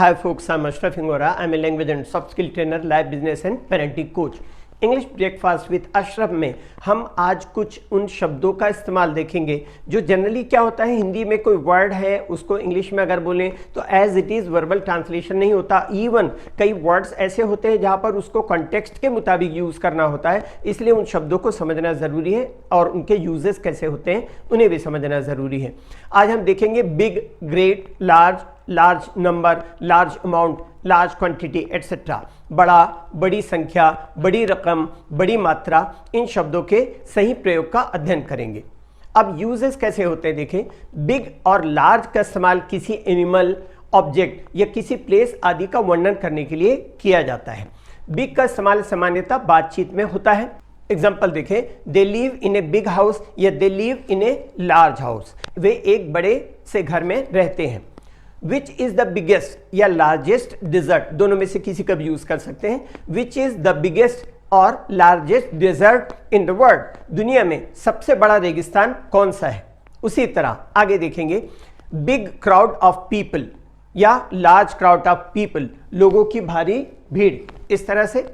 Hi folks, I'm Ashraf Hingora. I'm a language and soft skill trainer, life business and parenting coach. English breakfast with Ashraf में हम आज कुछ उन शब्दों का इस्तेमाल देखेंगे जो जनरली क्या होता है, हिंदी में कोई वर्ड है उसको इंग्लिश में अगर बोलें तो as it is verbal translation नहीं होता। इवन कई वर्ड्स ऐसे होते हैं जहाँ पर उसको कॉन्टेक्स्ट के मुताबिक यूज़ करना होता है, इसलिए उन शब्दों को समझना ज़रूरी है और उनके यूजेस कैसे होते हैं उन्हें भी समझना ज़रूरी है। आज हम देखेंगे big, great, large, large number, large amount, large quantity etcetera. बड़ा, बड़ी संख्या, बड़ी रकम, बड़ी मात्रा, इन शब्दों के सही प्रयोग का अध्ययन करेंगे। अब यूजेस कैसे होते हैं देखें। बिग और लार्ज का इस्तेमाल किसी एनिमल, ऑब्जेक्ट या किसी प्लेस आदि का वर्णन करने के लिए किया जाता है। बिग का इस्तेमाल सामान्यतः बातचीत में होता है। एग्जाम्पल देखें, they live in a big house या they live in a large house, वे एक बड़े से घर में रहते हैं। विच इज द बिगेस्ट या लार्जेस्ट डिजर्ट, दोनों में से किसी का भी यूज कर सकते हैं। विच इज द बिगेस्ट और largest desert in the world, दुनिया में सबसे बड़ा रेगिस्तान कौन सा है। उसी तरह आगे देखेंगे, बिग क्राउड ऑफ पीपल या लार्ज क्राउड ऑफ पीपल, लोगों की भारी भीड़, इस तरह से।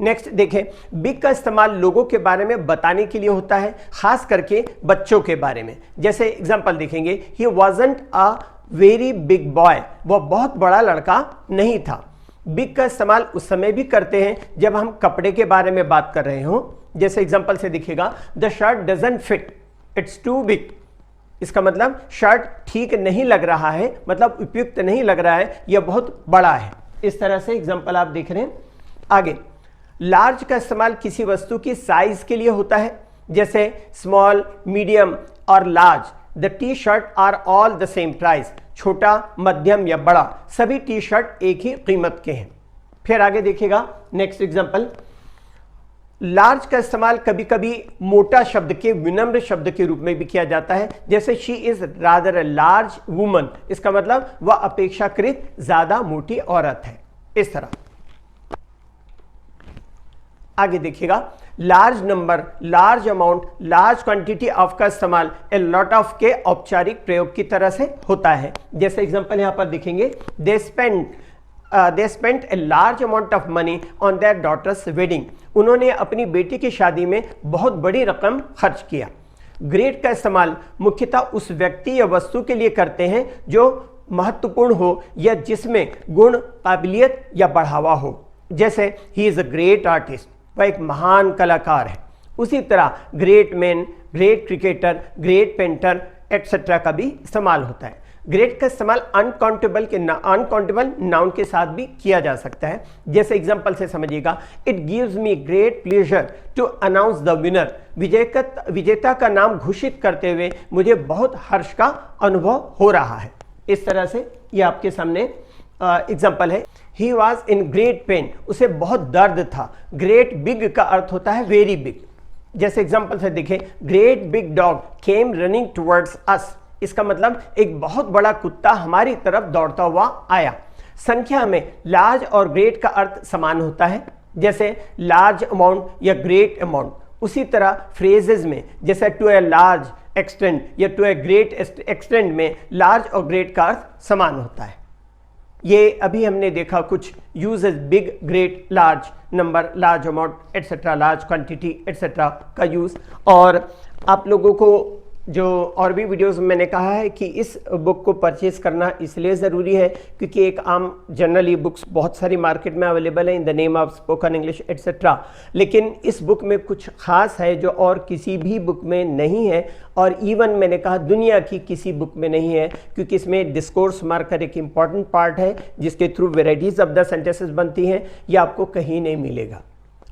नेक्स्ट देखें, बिग का इस्तेमाल लोगों के बारे में बताने के लिए होता है, खास करके बच्चों के बारे में। जैसे एग्जांपल देखेंगे, he wasn't a very big boy, वह बहुत बड़ा लड़का नहीं था। बिग का इस्तेमाल उस समय भी करते हैं जब हम कपड़े के बारे में बात कर रहे हों। जैसे एग्जांपल से दिखेगा, the shirt doesn't fit, it's too big. इसका मतलब शर्ट ठीक नहीं लग रहा है, मतलब उपयुक्त नहीं लग रहा है, यह बहुत बड़ा है। इस तरह से एग्जांपल आप देख रहे हैं। आगे, लार्ज का इस्तेमाल किसी वस्तु की साइज के लिए होता है, जैसे स्मॉल, मीडियम और large. The T shirt are all the same price, छोटा, मध्यम या बड़ा, सभी टी शर्ट एक ही कीमत के हैं। फिर आगे देखिएगा, नेक्स्ट एग्जांपल, लार्ज का इस्तेमाल कभी कभी मोटा शब्द के विनम्र शब्द के रूप में भी किया जाता है। जैसे she is rather a large woman, इसका मतलब वह अपेक्षाकृत ज्यादा मोटी औरत है। इस तरह आगे देखिएगा, large number, large amount, large quantity of का इस्तेमाल ए लॉट ऑफ के औपचारिक प्रयोग की तरह से होता है। जैसे एग्जांपल यहां पर दिखेंगे, they spent a large amount of money on their daughter's wedding, उन्होंने अपनी बेटी की शादी में बहुत बड़ी रकम खर्च किया। ग्रेट का इस्तेमाल मुख्यतः उस व्यक्ति या वस्तु के लिए करते हैं जो महत्वपूर्ण हो या जिसमें गुण, काबिलियत या बढ़ावा हो। जैसे he is a great artist, वह एक महान कलाकार है। उसी तरह great man, great cricketer, great painter etcetera का भी इस्तेमाल होता है। ग्रेट का इस्तेमाल अनकाउंटेबल नाउन के साथ भी किया जा सकता है। जैसे एग्जांपल से समझिएगा, it gives me great pleasure to announce the winner, विजेता का नाम घोषित करते हुए मुझे बहुत हर्ष का अनुभव हो रहा है। इस तरह से यह आपके सामने एग्जाम्पल है। He was in great pen, उसे बहुत दर्द था। ग्रेट बिग का अर्थ होता है वेरी बिग। जैसे एग्जाम्पल से देखें, great big dog came running towards अस, इसका मतलब एक बहुत बड़ा कुत्ता हमारी तरफ दौड़ता हुआ आया। संख्या में लार्ज और ग्रेट का अर्थ समान होता है, जैसे लार्ज अमाउंट या ग्रेट अमाउंट। उसी तरह फ्रेजेस में, जैसे टू ए लार्ज एक्सटेंट या टू ए ग्रेट एक्सटेंट में लार्ज और ग्रेट का अर्थ समान होता है। ये अभी हमने देखा कुछ uses, big, great, large number, large amount etcetera, large quantity etcetera का यूज। और आप लोगों को जो और भी वीडियोस में मैंने कहा है कि इस बुक को परचेज करना इसलिए ज़रूरी है क्योंकि एक आम जनरली बुक्स बहुत सारी मार्केट में अवेलेबल है, in the name of spoken English etcetera, लेकिन इस बुक में कुछ खास है जो और किसी भी बुक में नहीं है, और इवन मैंने कहा दुनिया की किसी बुक में नहीं है, क्योंकि इसमें डिस्कोर्स मार्कर एक इम्पॉर्टेंट पार्ट है जिसके through varieties of the sentences बनती हैं। ये आपको कहीं नहीं मिलेगा।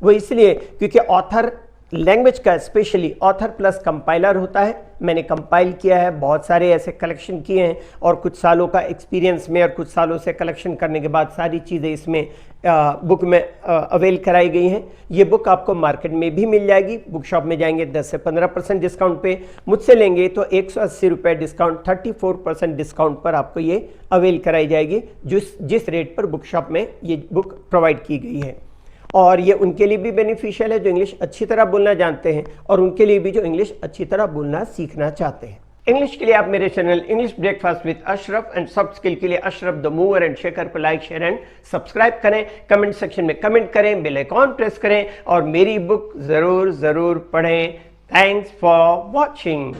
वो इसलिए क्योंकि ऑथर लैंग्वेज का स्पेशली ऑथर प्लस कंपाइलर होता है। मैंने कंपाइल किया है, बहुत सारे ऐसे कलेक्शन किए हैं और कुछ सालों का एक्सपीरियंस में और कुछ सालों से कलेक्शन करने के बाद सारी चीज़ें इसमें बुक में अवेल कराई गई हैं। ये बुक आपको मार्केट में भी मिल जाएगी। बुक शॉप में जाएंगे 10 से 15% डिस्काउंट पे, मुझसे लेंगे तो 180 रुपये डिस्काउंट, 34% डिस्काउंट पर आपको ये अवेल कराई जाएगी जिस रेट पर बुक शॉप में ये बुक प्रोवाइड की गई है। और ये उनके लिए भी बेनिफिशियल है जो इंग्लिश अच्छी तरह बोलना जानते हैं और उनके लिए भी जो इंग्लिश अच्छी तरह बोलना सीखना चाहते हैं। इंग्लिश के लिए आप मेरे channel English breakfast with Ashraf and soft skill के लिए Ashraf the mover and shaker को लाइक शेयर एंड सब्सक्राइब करें, कमेंट सेक्शन में कमेंट करें, बेल आइकॉन प्रेस करें और मेरी बुक जरूर पढ़ें। Thanks for watching.